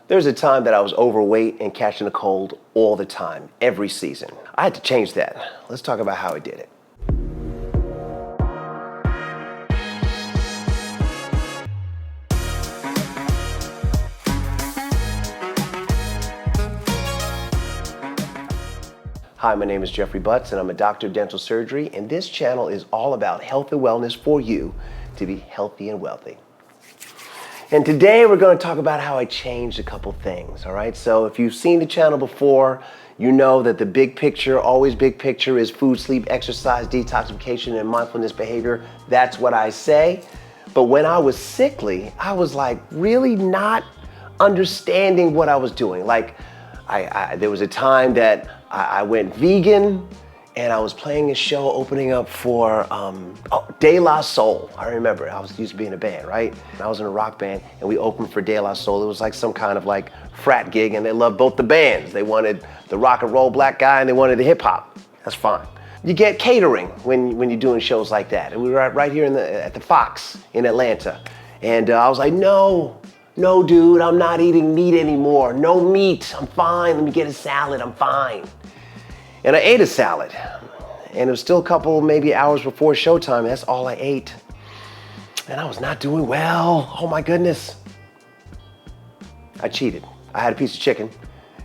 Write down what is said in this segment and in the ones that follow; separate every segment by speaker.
Speaker 1: There's a time that I was overweight and catching a cold all the time, every season. I had to change that. Let's talk about how I did it. Hi, my name is Jeffrey Butts and I'm a doctor of dental surgery, and this channel is all about health and wellness for you to be healthy and wealthy. And today we're going to talk about how I changed a couple things, all right? So if you've seen the channel before, you know that the big picture, always big picture, is food, sleep, exercise, detoxification, and mindfulness behavior. That's what I say. But when I was sickly, I was like really not understanding what I was doing. Like there was a time that I went vegan and I was playing a show opening up for De La Soul. I remember, I used to be in a band, right? I was in a rock band and we opened for De La Soul. It was like some kind of like frat gig, and they loved both the bands. They wanted the rock and roll black guy and they wanted the hip hop. That's fine. You get catering when you're doing shows like that. And we were right here at the Fox in Atlanta. And I was like, no, dude, I'm not eating meat anymore. No meat, I'm fine. Let me get a salad, I'm fine. And I ate a salad. And it was still a couple, maybe hours before showtime. That's all I ate. And I was not doing well. Oh my goodness. I cheated. I had a piece of chicken.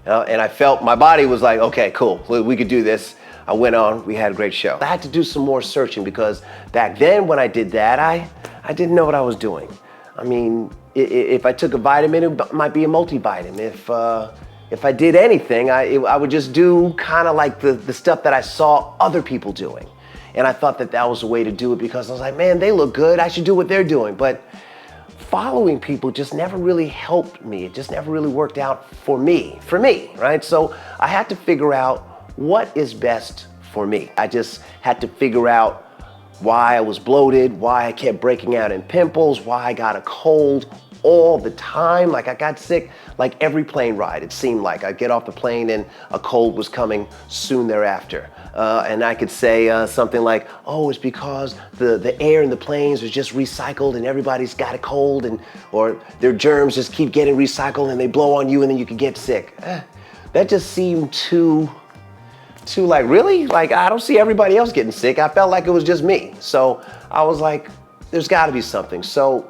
Speaker 1: And I felt, my body was like, okay, cool, we could do this. I went on, we had a great show. I had to do some more searching because back then when I did that, I didn't know what I was doing. I mean, if I took a vitamin, it might be a multivitamin. If I did anything, I would just do kind of like the stuff that I saw other people doing. And I thought that was the way to do it because I was like, man, they look good. I should do what they're doing. But following people just never really helped me. It just never really worked out for me, right? So I had to figure out what is best for me. I just had to figure out why I was bloated, why I kept breaking out in pimples, why I got a cold all the time. Like I got sick like every plane ride. It seemed like I'd get off the plane and a cold was coming soon thereafter. And I could say something like, oh, it's because the air in the planes is just recycled and everybody's got a cold, or their germs just keep getting recycled and they blow on you and then you could get sick. That just seemed too like, really? Like, I don't see everybody else getting sick. I felt like it was just me. So I was like, there's gotta be something. So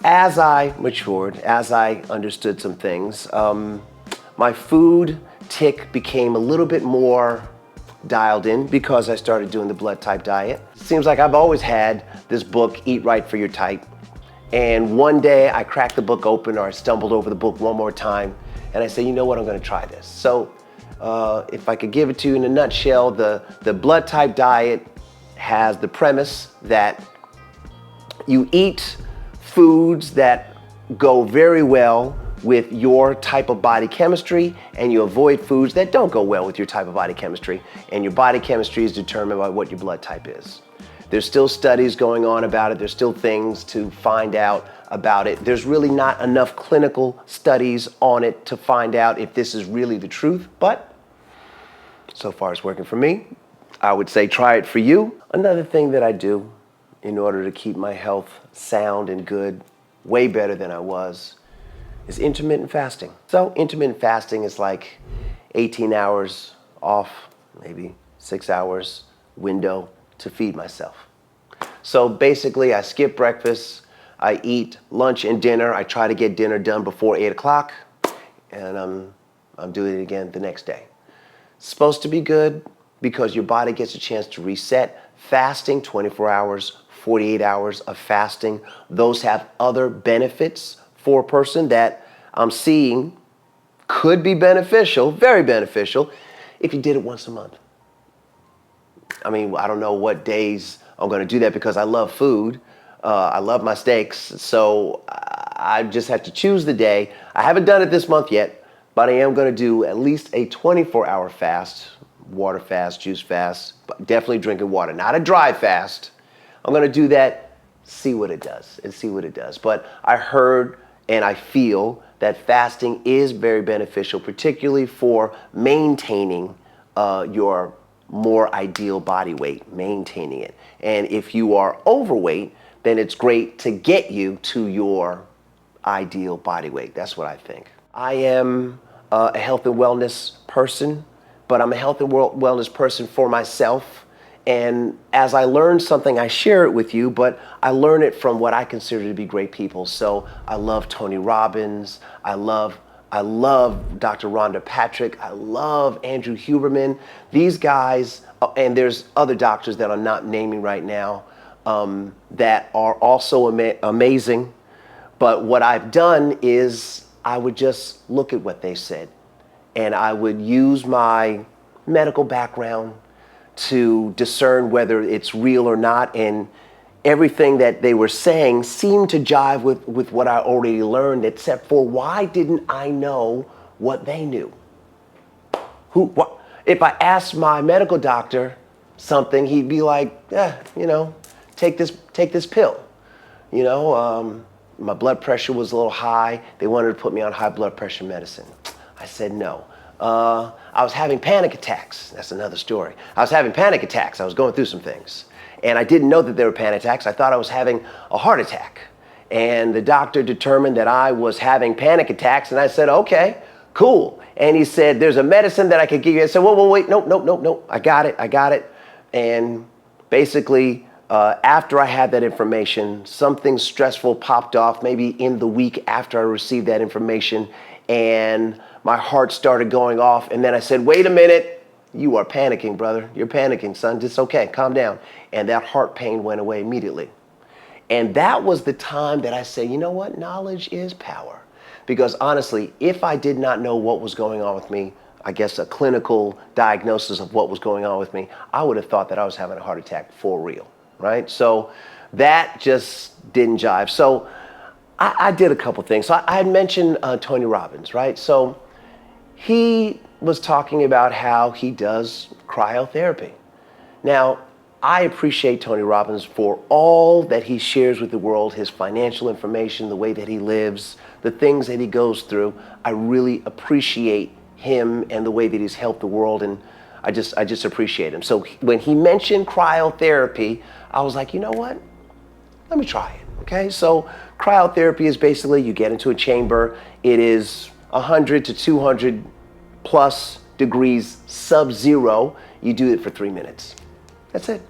Speaker 1: as I matured, as I understood some things, my food tick became a little bit more dialed in because I started doing the blood type diet. Seems like I've always had this book, Eat Right for Your Type. And one day I cracked the book open, or I stumbled over the book one more time, and I said, you know what, I'm gonna try this. So if I could give it to you in a nutshell, the blood type diet has the premise that you eat foods that go very well with your type of body chemistry, and you avoid foods that don't go well with your type of body chemistry. And your body chemistry is determined by what your blood type is. There's still studies going on about it. There's still things to find out about it. There's really not enough clinical studies on it to find out if this is really the truth, but so far it's working for me. I would say try it for you. Another thing that I do in order to keep my health sound and good, way better than I was, is intermittent fasting. So intermittent fasting is like 18 hours off, maybe 6 hours window to feed myself. So basically I skip breakfast, I eat lunch and dinner. I try to get dinner done before 8 o'clock, and I'm doing it again the next day. It's supposed to be good because your body gets a chance to reset. Fasting, 24 hours, 48 hours of fasting, those have other benefits for a person that I'm seeing could be beneficial, very beneficial, if you did it once a month. I mean, I don't know what days I'm gonna do that because I love food. I love my steaks, so I just have to choose the day. I haven't done it this month yet, but I am gonna do at least a 24-hour fast, water fast, juice fast, but definitely drinking water, not a dry fast. I'm gonna do that, see what it does. But I heard and I feel that fasting is very beneficial, particularly for maintaining your more ideal body weight, maintaining it. And if you are overweight, then it's great to get you to your ideal body weight. That's what I think. I am a health and wellness person, but I'm a health and wellness person for myself. And as I learn something, I share it with you, but I learn it from what I consider to be great people. So I love Tony Robbins. I love Dr. Rhonda Patrick. I love Andrew Huberman. These guys, and there's other doctors that I'm not naming right now, that are also amazing. But what I've done is I would just look at what they said, and I would use my medical background to discern whether it's real or not. And everything that they were saying seemed to jive with what I already learned, except for why didn't I know what they knew? What? If I asked my medical doctor something, he'd be like, yeah, take this pill. My blood pressure was a little high. They wanted to put me on high blood pressure medicine. I said no. I was having panic attacks. That's another story. I was having panic attacks. I was going through some things. And I didn't know that they were panic attacks. I thought I was having a heart attack. And the doctor determined that I was having panic attacks. And I said, okay, cool. And he said, there's a medicine that I could give you. I said, whoa, wait, no. I got it. And basically, after I had that information, something stressful popped off, maybe in the week after I received that information, and my heart started going off. And then I said, wait a minute, you are panicking, brother. You're panicking, son. It's okay, calm down. And that heart pain went away immediately. And that was the time that I said, you know what? Knowledge is power. Because honestly, if I did not know what was going on with me, I guess a clinical diagnosis of what was going on with me, I would have thought that I was having a heart attack for real. Right? So that just didn't jive. So I did a couple things. So I had mentioned Tony Robbins, right? So he was talking about how he does cryotherapy. Now, I appreciate Tony Robbins for all that he shares with the world, his financial information, the way that he lives, the things that he goes through. I really appreciate him and the way that he's helped the world, and I just appreciate him. So when he mentioned cryotherapy, I was like, you know what? Let me try it, okay? So cryotherapy is basically you get into a chamber. It is 100 to 200 plus degrees sub-zero. You do it for 3 minutes. That's it.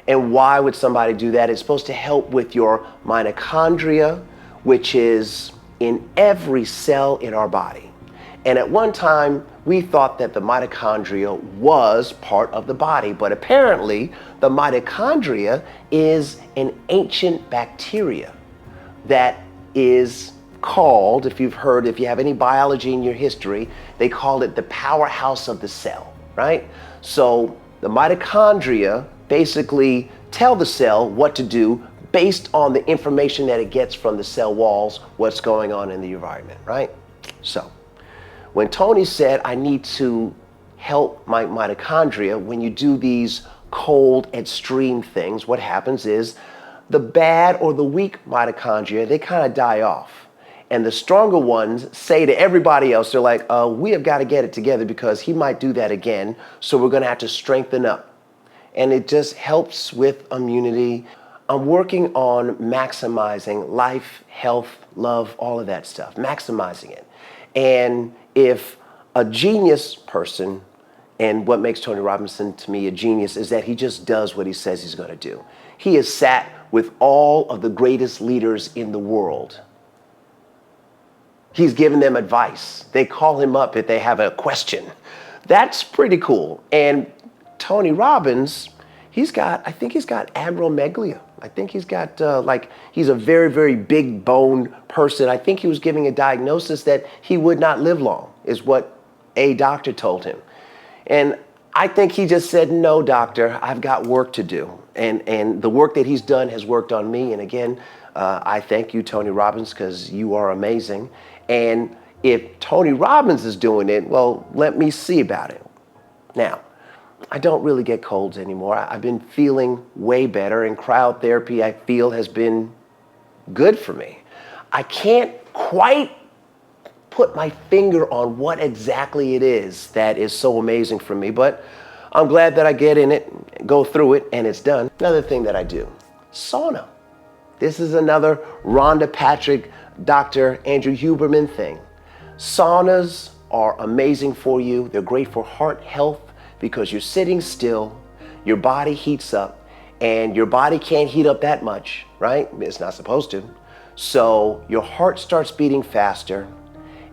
Speaker 1: And why would somebody do that? It's supposed to help with your mitochondria, which is in every cell in our body. And at one time, we thought that the mitochondria was part of the body, but apparently the mitochondria is an ancient bacteria that is called, if you have any biology in your history, they call it the powerhouse of the cell, right? So the mitochondria basically tell the cell what to do based on the information that it gets from the cell walls, what's going on in the environment, right? So when Tony said, I need to help my mitochondria, when you do these cold extreme things, what happens is the bad or the weak mitochondria, they kind of die off. And the stronger ones say to everybody else, they're like, we have got to get it together because he might do that again. So we're going to have to strengthen up. And it just helps with immunity. I'm working on maximizing life, health, love, all of that stuff, maximizing it. And if a genius person, and what makes Tony Robinson to me a genius is that he just does what he says he's going to do. He has sat with all of the greatest leaders in the world. He's given them advice. They call him up if they have a question. That's pretty cool. And Tony Robbins, I think he's got acromegalia. I think he's got he's a very, very big boned person. I think he was giving a diagnosis that he would not live long, is what a doctor told him. And I think he just said, no, doctor, I've got work to do. And the work that he's done has worked on me. And again, I thank you, Tony Robbins, because you are amazing. And if Tony Robbins is doing it, well, let me see about it. Now, I don't really get colds anymore. I've been feeling way better, and cryotherapy, I feel, has been good for me. I can't quite put my finger on what exactly it is that is so amazing for me, but I'm glad that I get in it, go through it, and it's done. Another thing that I do, sauna. This is another Rhonda Patrick, Dr. Andrew Huberman thing. Saunas are amazing for you. They're great for heart health because you're sitting still, your body heats up, and your body can't heat up that much, right? It's not supposed to. So your heart starts beating faster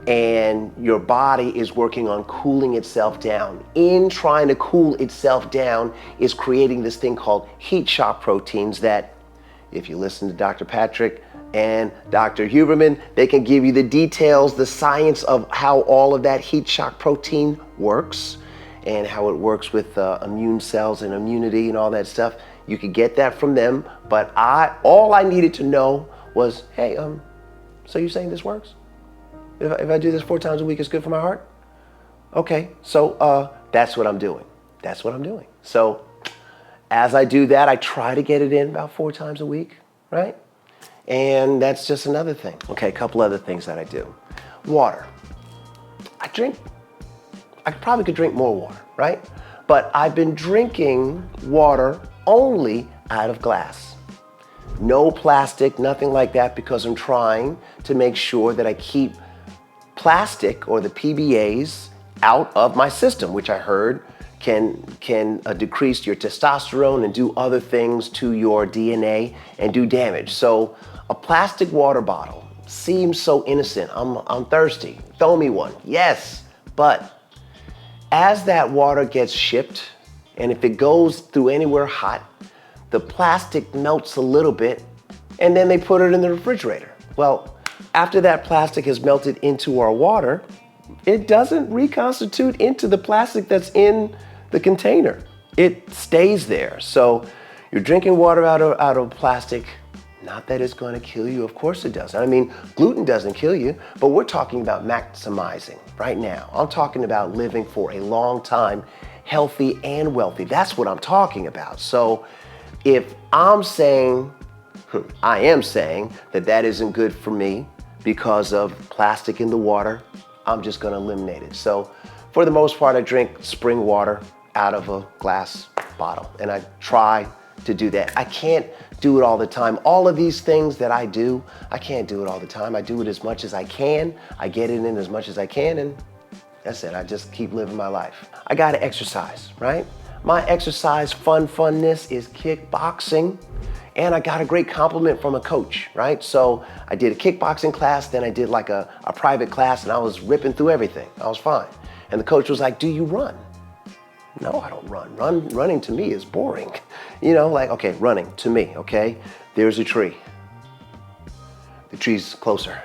Speaker 1: and your body is working on cooling itself down. In trying to cool itself down is creating this thing called heat shock proteins that, if you listen to Dr. Patrick and Dr. Huberman, they can give you the details, the science of how all of that heat shock protein works and how it works with immune cells and immunity and all that stuff. You could get that from them, but all I needed to know was, hey, so you're saying this works? If I do this 4 times a week, it's good for my heart? Okay, so that's what I'm doing. That's what I'm doing. So as I do that, I try to get it in about 4 times a week, right? And that's just another thing. Okay, a couple other things that I do. Water. I probably could drink more water, right? But I've been drinking water only out of glass. No plastic, nothing like that, because I'm trying to make sure that I keep plastic or the PBAs out of my system, which I heard can decrease your testosterone and do other things to your DNA and do damage. So a plastic water bottle seems so innocent. I'm thirsty. Throw me one. Yes, but as that water gets shipped, and if it goes through anywhere hot, the plastic melts a little bit, and then they put it in the refrigerator. Well, after that plastic has melted into our water, it doesn't reconstitute into the plastic that's in the container. It stays there. So you're drinking water out of plastic. Not that it's going to kill you. Of course it doesn't. I mean, gluten doesn't kill you, but we're talking about maximizing right now. I'm talking about living for a long time, healthy and wealthy. That's what I'm talking about. So if I am saying that isn't good for me because of plastic in the water, I'm just going to eliminate it. So for the most part, I drink spring water out of a glass bottle, and I try to do that. I can't do it all the time. All of these things that I do, I can't do it all the time. I do it as much as I can. I get it in as much as I can, and that's it. I just keep living my life. I got to exercise, right? My exercise funness is kickboxing, and I got a great compliment from a coach, right? So I did a kickboxing class, then I did like a private class, and I was ripping through everything. I was fine. And the coach was like, do you run? No, I don't run. Running to me is boring. You know, like, okay, running to me, okay? There's a tree. The tree's closer.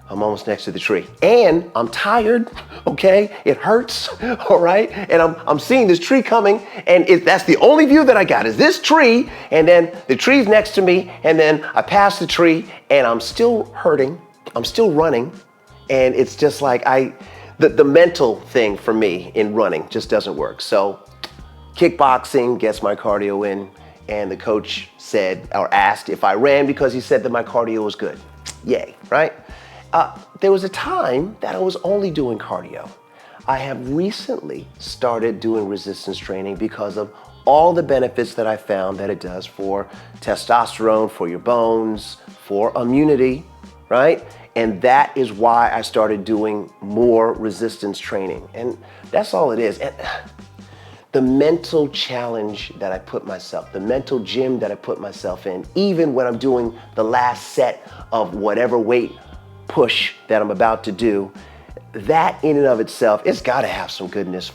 Speaker 1: I'm almost next to the tree. And I'm tired, okay? It hurts, all right? And I'm seeing this tree coming, and that's the only view that I got is this tree, and then the tree's next to me, and then I pass the tree, and I'm still hurting. I'm still running, and it's just like the mental thing for me in running just doesn't work. So kickboxing gets my cardio in, and the coach said or asked if I ran because he said that my cardio was good. Yay, right? There was a time that I was only doing cardio. I have recently started doing resistance training because of all the benefits that I found that it does for testosterone, for your bones, for immunity, right? And that is why I started doing more resistance training. And that's all it is. And the mental challenge that I put myself, the mental gym that I put myself in, even when I'm doing the last set of whatever weight push that I'm about to do, that in and of itself, it's got to have some goodness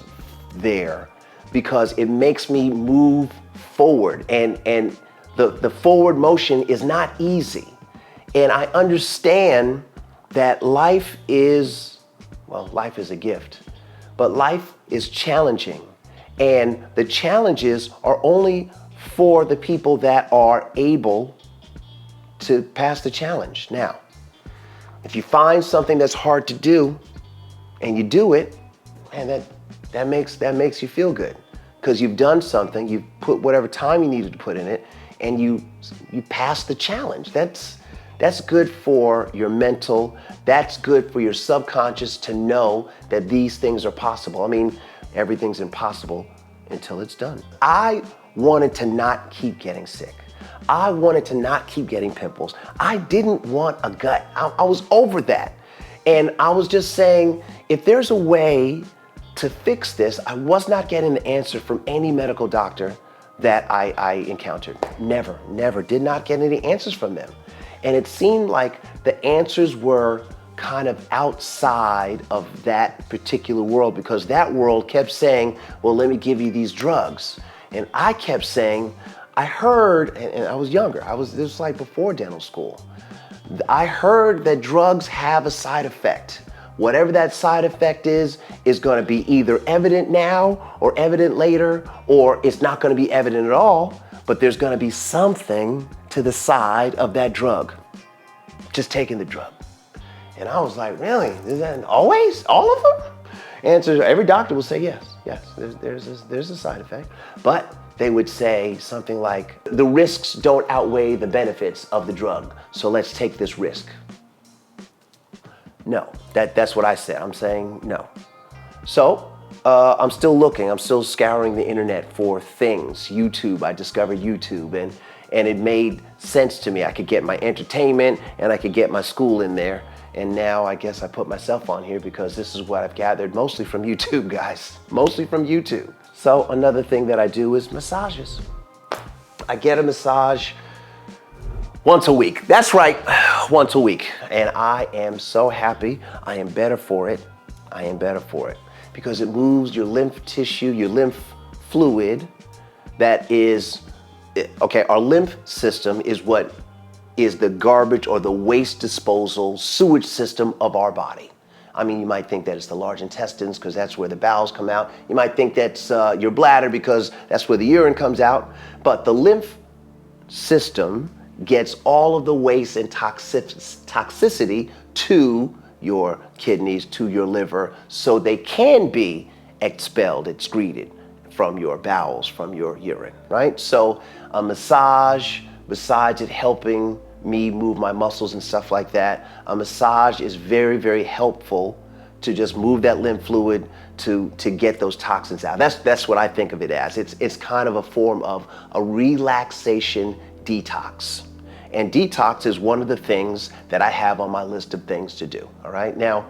Speaker 1: there because it makes me move forward. And the forward motion is not easy. And I understand that life is a gift, but life is challenging. And the challenges are only for the people that are able to pass the challenge. Now, if you find something that's hard to do and you do it, and that makes you feel good because you've done something, you've put whatever time you needed to put in it, and you passed the challenge. That's good for your mental. That's good for your subconscious to know that these things are possible. I mean, everything's impossible until it's done. I wanted to not keep getting sick. I wanted to not keep getting pimples. I didn't want a gut. I was over that. And I was just saying, if there's a way to fix this, I was not getting the answer from any medical doctor that I encountered. Never, did not get any answers from them. And it seemed like the answers were kind of outside of that particular world, because that world kept saying, well, let me give you these drugs. And I kept saying, I heard, and I was younger, this was like before dental school. I heard that drugs have a side effect. Whatever that side effect is going to be either evident now or evident later, or it's not going to be evident at all, but there's going to be something to the side of that drug. Just taking the drug. And I was like, really? Is that always? All of them? Answer, every doctor will say yes, there's a side effect. But they would say something like, the risks don't outweigh the benefits of the drug, so let's take this risk. No, that's what I said. I'm saying no. So I'm still looking. I'm still scouring the internet for things. YouTube, I discovered YouTube, and it made sense to me. I could get my entertainment and I could get my school in there. And now I guess I put myself on here because this is what I've gathered mostly from YouTube, guys. Mostly from YouTube. So another thing that I do is massages. I get a massage once a week. That's right, once a week. And I am so happy. I am better for it. I am better for it. Because it moves your lymph tissue, your lymph fluid. That is, okay, our lymph system is what is the garbage or the waste disposal sewage system of our body. I mean, you might think that it's the large intestines because that's where the bowels come out. You might think that's your bladder because that's where the urine comes out. But the lymph system gets all of the waste and toxicity to your kidneys, to your liver, so they can be expelled, excreted from your bowels, from your urine, right? So a massage, besides it helping me move my muscles and stuff like that, a massage is very, very helpful to just move that lymph fluid to get those toxins out. That's what I think of it as. It's kind of a form of a relaxation detox. And detox is one of the things that I have on my list of things to do, all right? Now,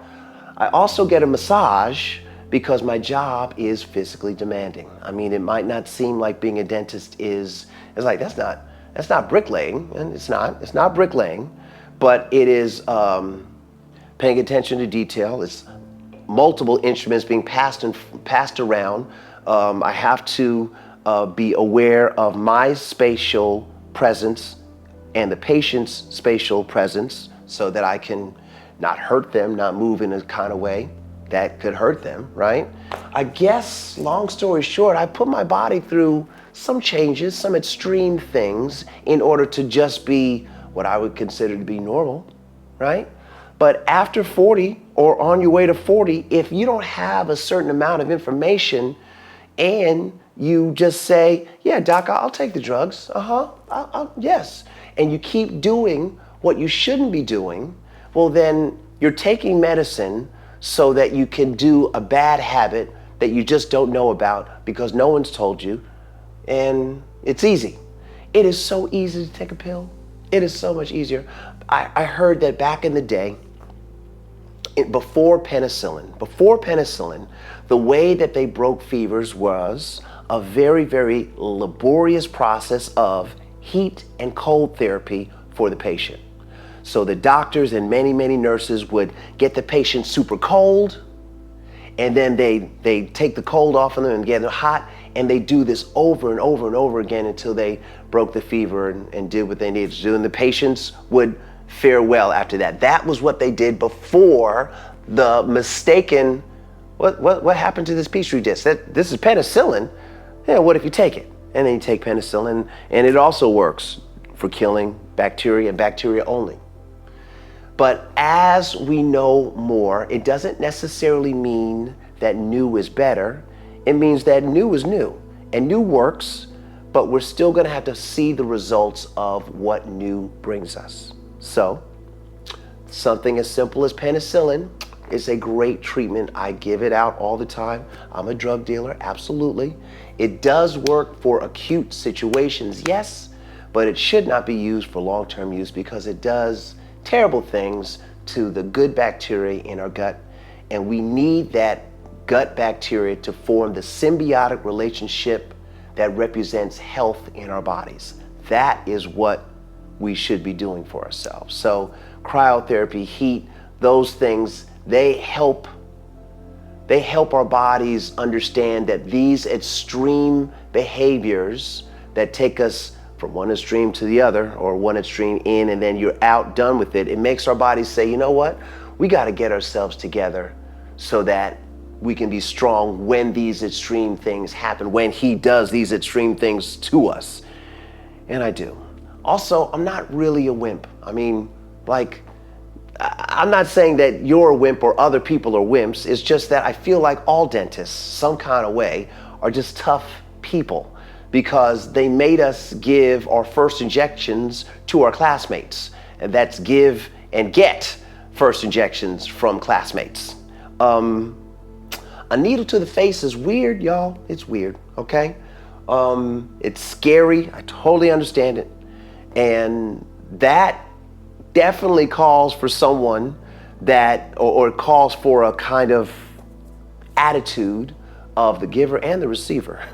Speaker 1: I also get a massage because my job is physically demanding. I mean, it might not seem like being a dentist it's like, that's not bricklaying, and it's not bricklaying, but it is paying attention to detail. It's multiple instruments being passed around. I have to be aware of my spatial presence and the patient's spatial presence so that I can not hurt them, not move in a kind of way that could hurt them, right? I guess, long story short, I put my body through some changes, some extreme things in order to just be what I would consider to be normal, right? But after 40 or on your way to 40, if you don't have a certain amount of information and you just say, yeah, doc, I'll take the drugs, yes, and you keep doing what you shouldn't be doing, well then you're taking medicine so that you can do a bad habit that you just don't know about because no one's told you. And it's easy. It is so easy to take a pill. It is so much easier. I heard that back in the day, before penicillin, the way that they broke fevers was a very, very laborious process of heat and cold therapy for the patient. So the doctors and many, many nurses would get the patient super cold, and then they take the cold off of them and get them hot, and they do this over and over and over again until they broke the fever and did what they needed to do, and the patients would fare well after that. That was what they did before the mistaken, what happened to this Petri dish? This is penicillin. Yeah, what if you take it? And then you take penicillin, and it also works for killing bacteria and bacteria only. But as we know more, it doesn't necessarily mean that new is better. It means that new is new, and new works, but we're still gonna have to see the results of what new brings us. So, something as simple as penicillin is a great treatment. I give it out all the time. I'm a drug dealer, absolutely. It does work for acute situations, yes, but it should not be used for long-term use because it does terrible things to the good bacteria in our gut, and we need that gut bacteria to form the symbiotic relationship that represents health in our bodies. That is what we should be doing for ourselves. So cryotherapy, heat, those things, they help our bodies understand that these extreme behaviors that take us from one extreme to the other, or one extreme in and then you're out, done with it, it makes our bodies say, you know what, we got to get ourselves together so that we can be strong when these extreme things happen, when he does these extreme things to us. And I do. Also, I'm not really a wimp. I mean, like, I'm not saying that you're a wimp or other people are wimps. It's just that I feel like all dentists, some kind of way, are just tough people because they made us give our first injections to our classmates. And that's give and get first injections from classmates. A needle to the face is weird, y'all. It's weird, okay? It's scary. I totally understand it. And that definitely calls for someone that, or calls for a kind of attitude of the giver and the receiver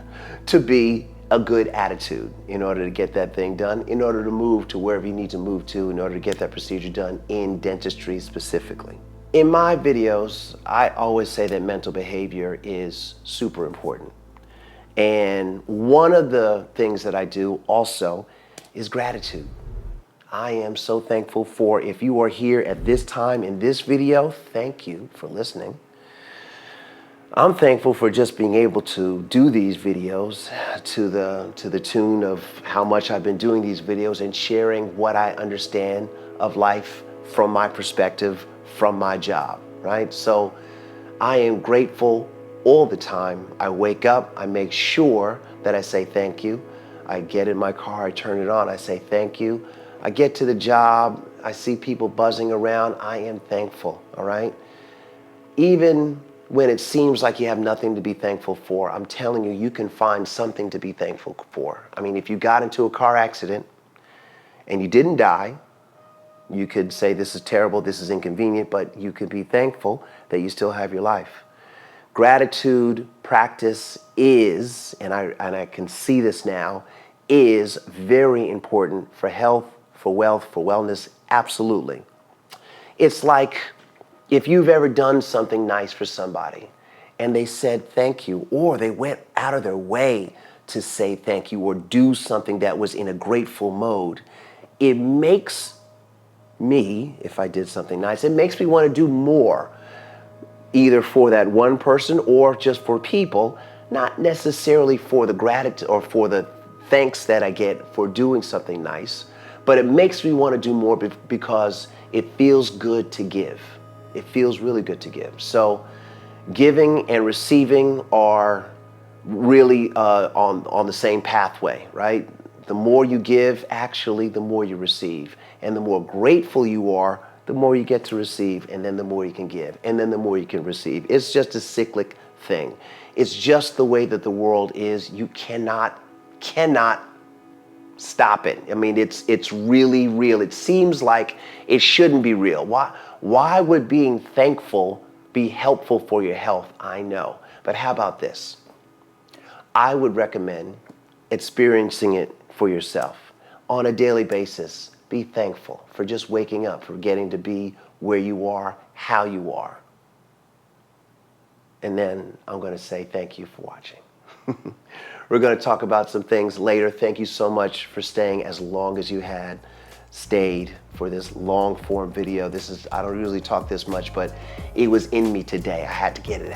Speaker 1: to be a good attitude in order to get that thing done, in order to move to wherever you need to move to, in order to get that procedure done in dentistry specifically. In my videos, I always say that mental behavior is super important. And one of the things that I do also is gratitude. I am so thankful for, if you are here at this time in this video, thank you for listening. I'm thankful for just being able to do these videos to the tune of how much I've been doing these videos and sharing what I understand of life from my perspective, from my job, right? So I am grateful all the time. I wake up, I make sure that I say thank you. I get in my car, I turn it on, I say thank you. I get to the job, I see people buzzing around, I am thankful, all right? Even when it seems like you have nothing to be thankful for, I'm telling you, you can find something to be thankful for. I mean, if you got into a car accident and you didn't die, you could say this is terrible, this is inconvenient, but you could be thankful that you still have your life. Gratitude practice is, and I can see this now, is very important for health, for wealth, for wellness, absolutely. It's like if you've ever done something nice for somebody and they said thank you, or they went out of their way to say thank you or do something that was in a grateful mode, it makes me, if I did something nice, it makes me want to do more, either for that one person or just for people, not necessarily for the gratitude or for the thanks that I get for doing something nice, but it makes me want to do more because it feels good to give. It feels really good to give. So giving and receiving are really on the same pathway, right? The more you give, actually, the more you receive. And the more grateful you are, the more you get to receive, and then the more you can give, and then the more you can receive. It's just a cyclic thing. It's just the way that the world is. You cannot stop it. I mean, it's really real. It seems like it shouldn't be real. Why would being thankful be helpful for your health? I know. But how about this? I would recommend experiencing it for yourself on a daily basis. Be thankful for just waking up, for getting to be where you are, how you are. And then I'm going to say thank you for watching. We're going to talk about some things later. Thank you so much for staying as long as you had stayed for this long form video. I don't usually talk this much, but it was in me today. I had to get it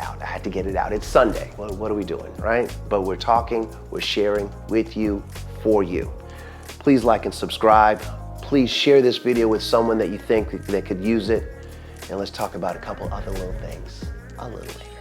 Speaker 1: out. It's Sunday. Well, what are we doing, right? But we're talking, we're sharing with you, for you. Please like and subscribe. Please share this video with someone that you think that could use it. And let's talk about a couple other little things a little later.